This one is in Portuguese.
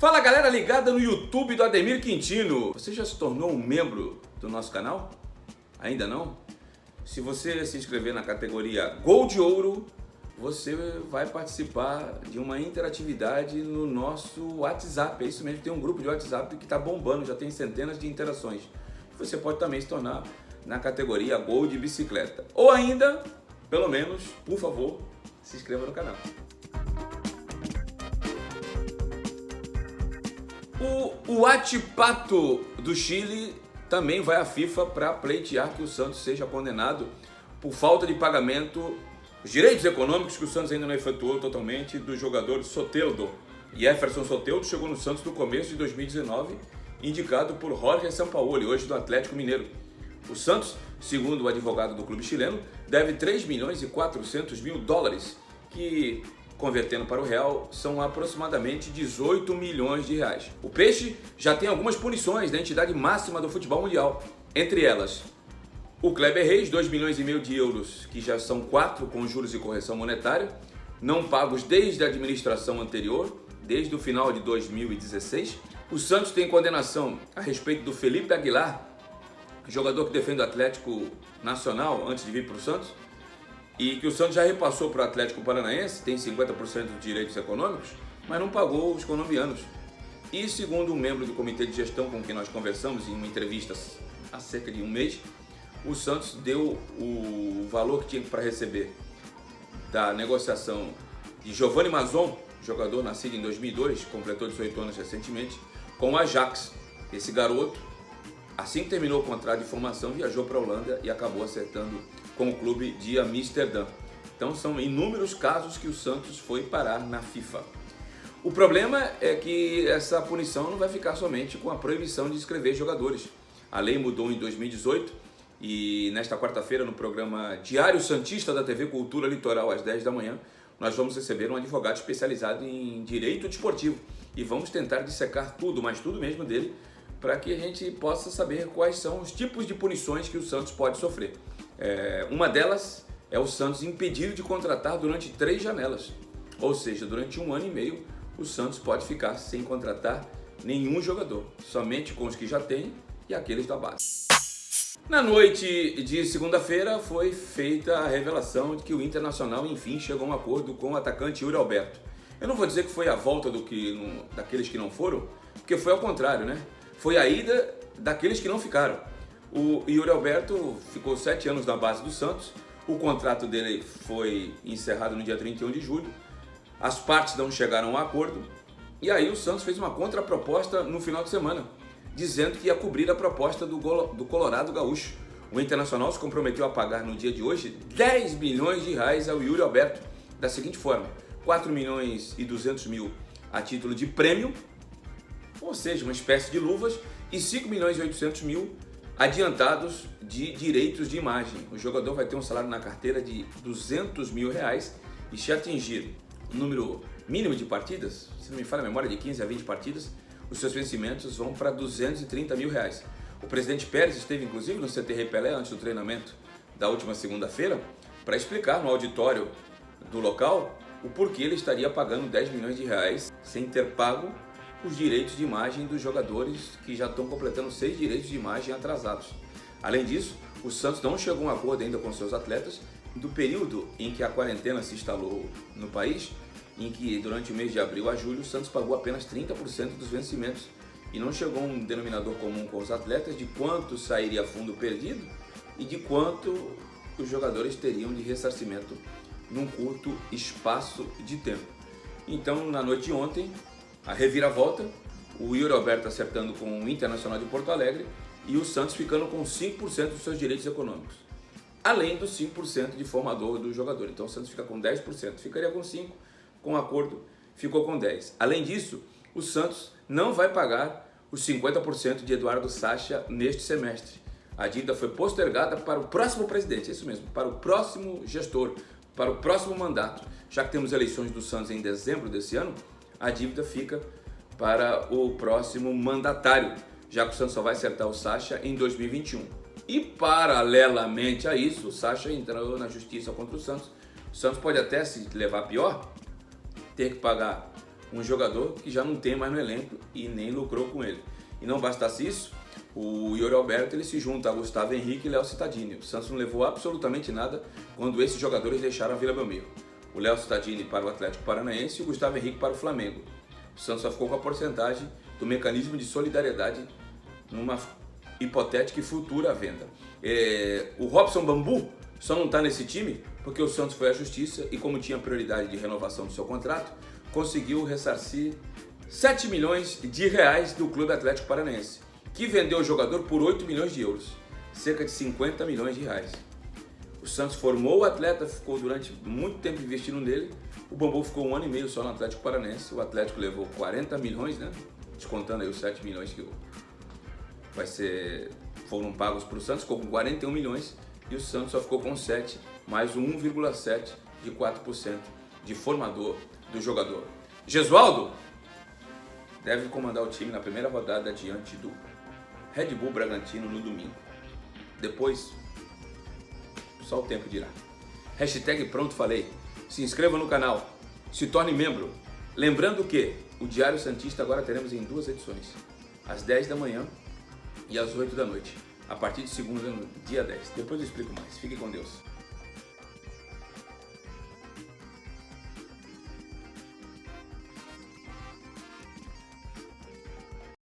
Fala galera ligada no YouTube do Ademir Quintino. Você já se tornou um membro do nosso canal? Ainda não? Se você se inscrever na categoria Gol de Ouro, você vai participar de uma interatividade no nosso WhatsApp. É isso mesmo, tem um grupo de WhatsApp que está bombando, já tem centenas de interações. Você pode também se tornar na categoria Gol de Bicicleta. Ou ainda, pelo menos, por favor, se inscreva no canal. O Huachipato do Chile também vai à FIFA para pleitear que o Santos seja condenado por falta de pagamento dos direitos econômicos que o Santos ainda não efetuou totalmente do jogador Soteldo. Jefferson Soteldo chegou no Santos no começo de 2019, indicado por Jorge Sampaoli, hoje do Atlético Mineiro. O Santos, segundo o advogado do clube chileno, deve 3 milhões e 400 mil dólares, que, convertendo para o real, são aproximadamente 18 milhões de reais. O Peixe já tem algumas punições da entidade máxima do futebol mundial. Entre elas, o Kleber Reis, 2 milhões e meio de euros, que já são 4 com juros e correção monetária, não pagos desde a administração anterior, desde o final de 2016. O Santos tem condenação a respeito do Felipe Aguilar, jogador que defende o Atlético Nacional antes de vir para o Santos, e que o Santos já repassou para o Atlético Paranaense, tem 50% de direitos econômicos, mas não pagou os colombianos. E segundo um membro do comitê de gestão com quem nós conversamos em uma entrevista há cerca de um mês, o Santos deu o valor que tinha para receber da negociação de Giovanni Mazon, jogador nascido em 2002, completou 18 anos recentemente, com o Ajax. Esse garoto, assim que terminou o contrato de formação, viajou para a Holanda e acabou acertando com o clube de Amsterdã. Então são inúmeros casos que o Santos foi parar na FIFA. O problema é que essa punição não vai ficar somente com a proibição de inscrever jogadores. A lei mudou em 2018 e nesta quarta-feira, no programa Diário Santista da TV Cultura Litoral, às 10 da manhã, nós vamos receber um advogado especializado em direito desportivo e vamos tentar dissecar tudo, mas tudo mesmo dele, para que a gente possa saber quais são os tipos de punições que o Santos pode sofrer. Uma delas é o Santos impedido de contratar durante 3 janelas, ou seja, durante 1 ano e meio o Santos pode ficar sem contratar nenhum jogador, somente com os que já tem e aqueles da base. Na noite de segunda-feira foi feita a revelação de que o Internacional enfim chegou a um acordo com o atacante Yuri Alberto. Eu não vou dizer que foi a volta daqueles que não foram, porque foi ao contrário, né? Foi a ida daqueles que não ficaram. O Yuri Alberto ficou 7 anos na base do Santos, o contrato dele foi encerrado no dia 31 de julho, as partes não chegaram a um acordo, e aí o Santos fez uma contraproposta no final de semana, dizendo que ia cobrir a proposta do Colorado Gaúcho. O Internacional se comprometeu a pagar no dia de hoje 10 milhões de reais ao Yuri Alberto, da seguinte forma: 4 milhões e 200 mil a título de prêmio, ou seja, uma espécie de luvas, e 5 milhões e 800 mil adiantados de direitos de imagem. O jogador vai ter um salário na carteira de 200 mil reais e se atingir o número mínimo de partidas, se não me falha a memória, de 15 a 20 partidas, os seus vencimentos vão para 230 mil reais. O presidente Pérez esteve inclusive no CT Pelé antes do treinamento da última segunda-feira para explicar no auditório do local o porquê ele estaria pagando 10 milhões de reais sem ter pago os direitos de imagem dos jogadores que já estão completando 6 direitos de imagem atrasados. Além disso, o Santos não chegou a um acordo ainda com seus atletas do período em que a quarentena se instalou no país, em que durante o mês de abril a julho o Santos pagou apenas 30% dos vencimentos e não chegou a um denominador comum com os atletas de quanto sairia fundo perdido e de quanto os jogadores teriam de ressarcimento num curto espaço de tempo. Então, na noite de ontem, a reviravolta, o Yuri Alberto acertando com o Internacional de Porto Alegre e o Santos ficando com 5% dos seus direitos econômicos, além dos 5% de formador do jogador. Então o Santos fica com 10%, ficaria com 5%, com acordo ficou com 10%. Além disso, o Santos não vai pagar os 50% de Eduardo Sacha neste semestre. A dívida foi postergada para o próximo presidente, é isso mesmo, para o próximo gestor, para o próximo mandato. Já que temos eleições do Santos em dezembro desse ano, a dívida fica para o próximo mandatário, já que o Santos só vai acertar o Sacha em 2021. E paralelamente a isso, o Sacha entrou na justiça contra o Santos. O Santos pode até se levar pior, ter que pagar um jogador que já não tem mais no elenco e nem lucrou com ele. E não bastasse isso, o Yuri Alberto ele se junta a Gustavo Henrique e Léo Cittadini. O Santos não levou absolutamente nada quando esses jogadores deixaram a Vila Belmiro. O Léo Cittadini para o Atlético Paranaense e o Gustavo Henrique para o Flamengo. O Santos só ficou com a porcentagem do mecanismo de solidariedade numa hipotética e futura venda. O Robson Bambu só não está nesse time porque o Santos foi à justiça e, como tinha prioridade de renovação do seu contrato, conseguiu ressarcir 7 milhões de reais do Clube Atlético Paranaense, que vendeu o jogador por 8 milhões de euros, cerca de 50 milhões de reais. O Santos formou o atleta, ficou durante muito tempo investindo nele. O Bambu ficou 1 ano e meio só no Atlético Paranaense. O Atlético levou 40 milhões, né? Descontando aí os 7 milhões que foram pagos para o Santos, ficou com 41 milhões e o Santos só ficou com 7, mais 1,7 de 4% de formador do jogador. Gesualdo deve comandar o time na primeira rodada diante do Red Bull Bragantino no domingo. Depois, só o tempo dirá. Hashtag pronto falei. Se inscreva no canal. Se torne membro. Lembrando que o Diário Santista agora teremos em 2 edições. Às 10 da manhã e às 8 da noite. A partir de segunda, no dia 10. Depois eu explico mais. Fique com Deus.